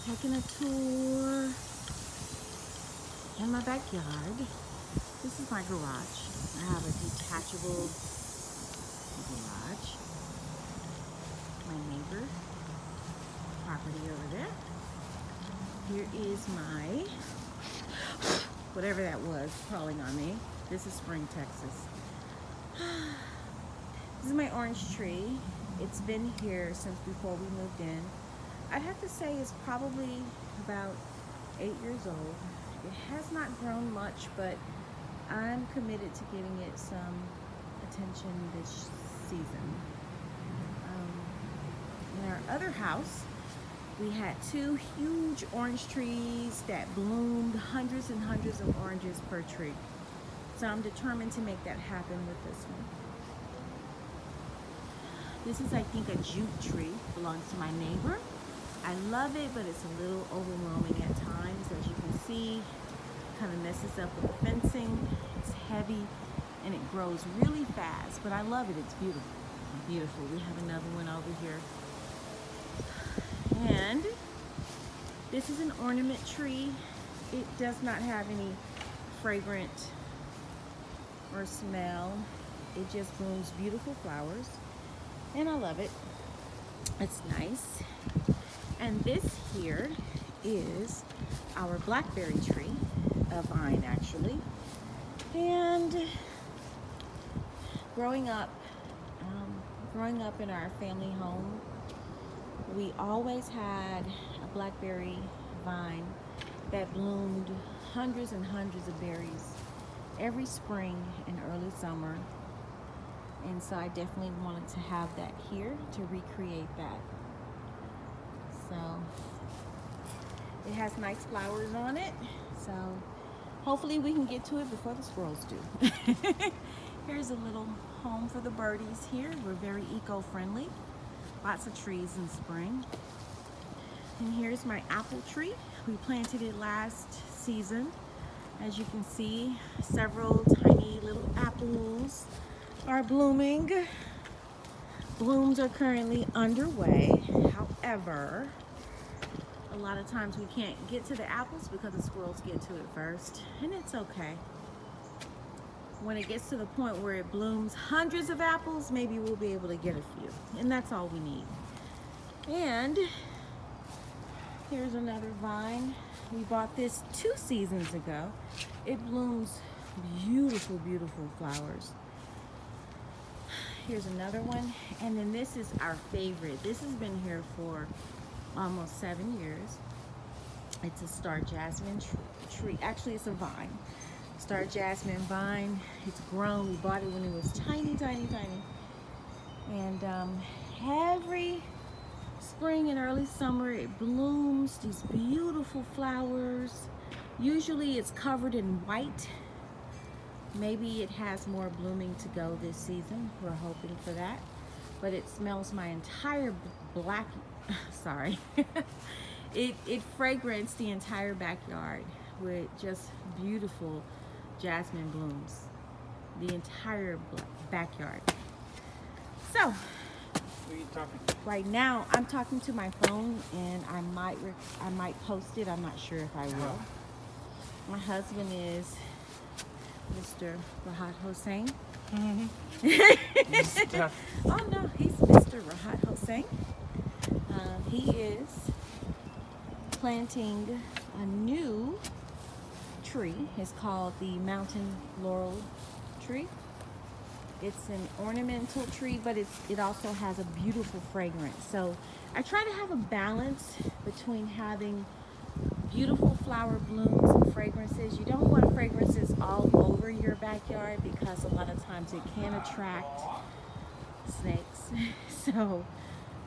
taking a tour in my backyard. This is my garage. I have a detachable garage. My neighbor property over there. Here is my, whatever that was crawling on me. This is Spring, Texas. This is my orange tree. It's been here since before we moved in. I'd have to say it's probably about 8 years old. It has not grown much, but I'm committed to giving it some attention this season. In our other house, we had 2 huge orange trees that bloomed hundreds and hundreds of oranges per tree. So I'm determined to make that happen with this one. This is, I think, a jute tree. Belongs to my neighbor. I love it, but it's a little overwhelming at times. As you can see, kind of messes up with the fencing. It's heavy and it grows really fast, but I love it. It's beautiful. Beautiful. We have another one over here. And this is an ornament tree. It does not have any fragrant or smell. It just blooms beautiful flowers. And I love it. It's nice. And this here is our blackberry tree, a vine actually. And growing up in our family home, we always had a blackberry vine that bloomed hundreds and hundreds of berries every spring and early summer. And so I definitely wanted to have that here to recreate that. So it has nice flowers on it. So hopefully we can get to it before the squirrels do. Here's a little home for the birdies here. We're very eco-friendly. Lots of trees in spring. And here's my apple tree. We planted it last season. As you can see, several tiny little apples are blooming. Blooms are currently underway. However, a lot of times we can't get to the apples because the squirrels get to it first, and it's okay. When it gets to the point where it blooms hundreds of apples, maybe we'll be able to get a few, and that's all we need. And here's another vine. We bought this 2 seasons ago. It blooms beautiful, beautiful flowers. Here's another one, and then this is our favorite. This has been here for almost 7 years. It's a star jasmine tree. Actually, it's a vine. Star jasmine vine. It's grown. We bought it when it was tiny, tiny, tiny. And every spring and early summer, it blooms these beautiful flowers. Usually it's covered in white. Maybe it has more blooming to go this season. We're hoping for that. But it smells my entire it fragrance the entire backyard with just beautiful jasmine blooms. The entire backyard. So, Who are you talking to? right now I'm talking to my phone, and I might post it. I'm not sure if I will. My husband is Mr. Rahat Hossein. Oh no, he's Mr. Rahat Hossein. He is planting a new tree. It's called the mountain laurel tree. It's an ornamental tree, but it also has a beautiful fragrance. So I try to have a balance between having beautiful flower blooms and fragrances. You don't want fragrances all over your backyard because a lot of times it can attract snakes. So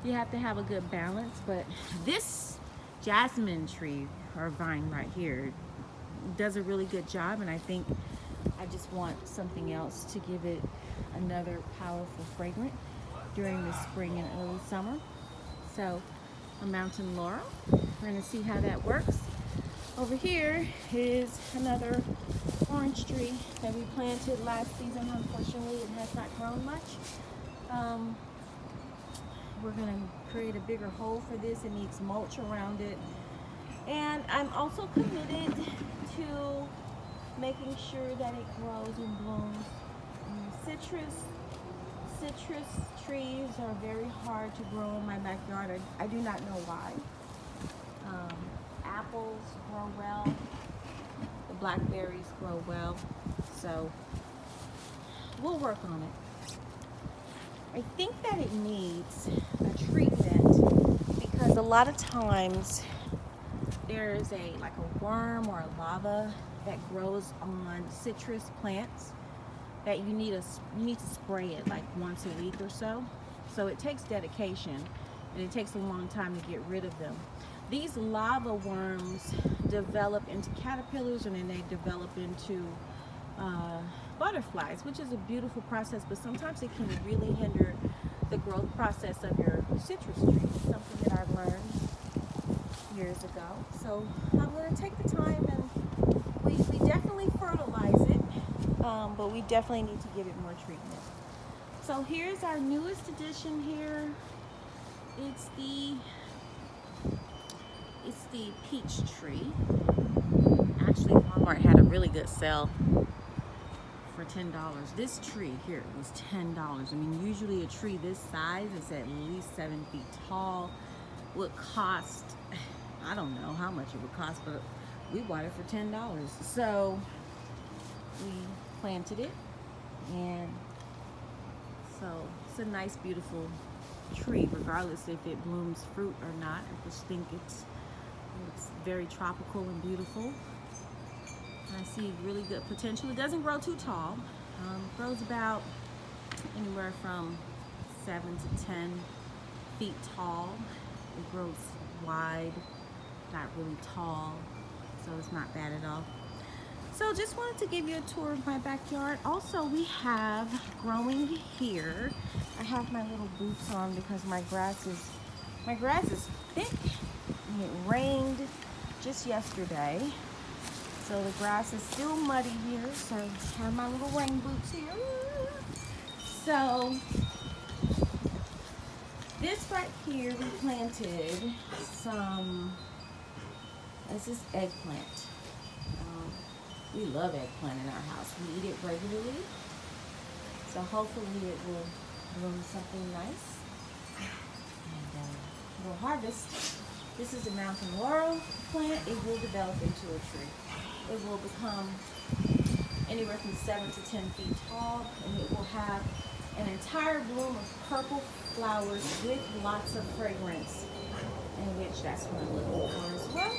you have to have a good balance. But this jasmine tree or vine right here does a really good job, and I think I just want something else to give it another powerful fragrance during the spring and early summer. So a mountain laurel. We're going to see how that works. Over here is another orange tree that we planted last season. Unfortunately, it has not grown much. We're going to create a bigger hole for this. It needs mulch around it. And I'm also committed to making sure that it grows and blooms. Citrus trees are very hard to grow in my backyard. I do not know why. Apples grow well. The blackberries grow well. So we'll work on it. I think that it needs a treatment because a lot of times there's like a worm or a larva that grows on citrus plants that you need to spray it like once a week or so. So it takes dedication and it takes a long time to get rid of them. These lava worms develop into caterpillars and then they develop into butterflies, which is a beautiful process, but sometimes it can really hinder the growth process of your citrus tree. It's something that I learned years ago. So I'm going to take the time and we definitely fertilize it, but we definitely need to give it more treatment. So here's our newest addition here. It's the peach tree. Actually, Walmart had a really good sale for $10. This tree here was $10. I mean, usually a tree this size is at least 7 feet tall. Would cost, I don't know how much it would cost, but we bought it for $10. So we planted it, and so it's a nice, beautiful tree, regardless if it blooms fruit or not. I just think it's very tropical and beautiful. And I see really good potential. It doesn't grow too tall. It grows about anywhere from 7 to 10 feet tall. It grows wide, not really tall, so it's not bad at all. So just wanted to give you a tour of my backyard. Also, we have growing here. I have my little boots on because my grass is thick. And it rained just yesterday, so the grass is still muddy here. So I have my little rain boots here. So this right here, we planted some. This is eggplant. We love eggplant in our house. We eat it regularly. So hopefully it will bloom something nice. And we'll harvest. This is a mountain laurel plant. It will develop into a tree. It will become anywhere from 7 to 10 feet tall, and it will have an entire bloom of purple flowers with lots of fragrance, in which that's what I'm looking for as well.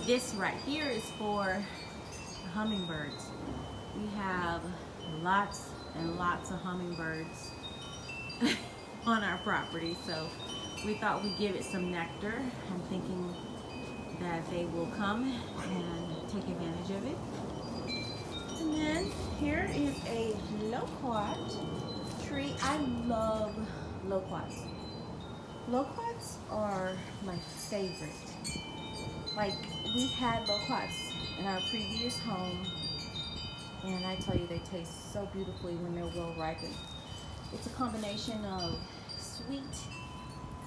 This right here is for hummingbirds. We have lots and lots of hummingbirds on our property, so we thought we'd give it some nectar. I'm thinking that they will come and take advantage of it. And then here is a loquat tree. I love loquats. Loquats are my favorite. Like, we've had loquats in our previous home, and I tell you, they taste so beautifully when they're well ripened. It's a combination of sweet,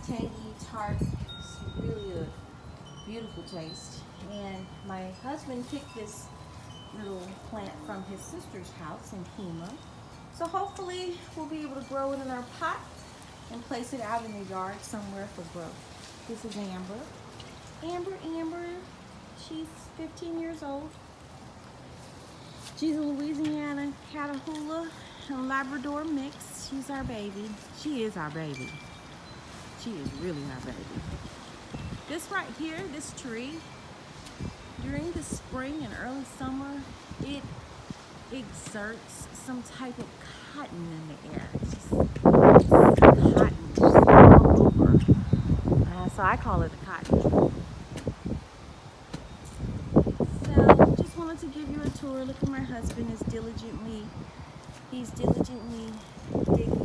tangy, tart. It's really a beautiful taste. And my husband picked this little plant from his sister's house in Kima. So hopefully we'll be able to grow it in our pot and place it out in the yard somewhere for growth. This is Amber. Amber, she's 15 years old. She's a Louisiana Catahoula and Labrador mix. She's our baby. She is our baby. She is really our baby. This right here, this tree, during the spring and early summer, it exerts some type of cotton in the air. It's cotton just all over. So I call it a cotton tree. So just wanted to give you a tour. Look at my husband he's diligently digging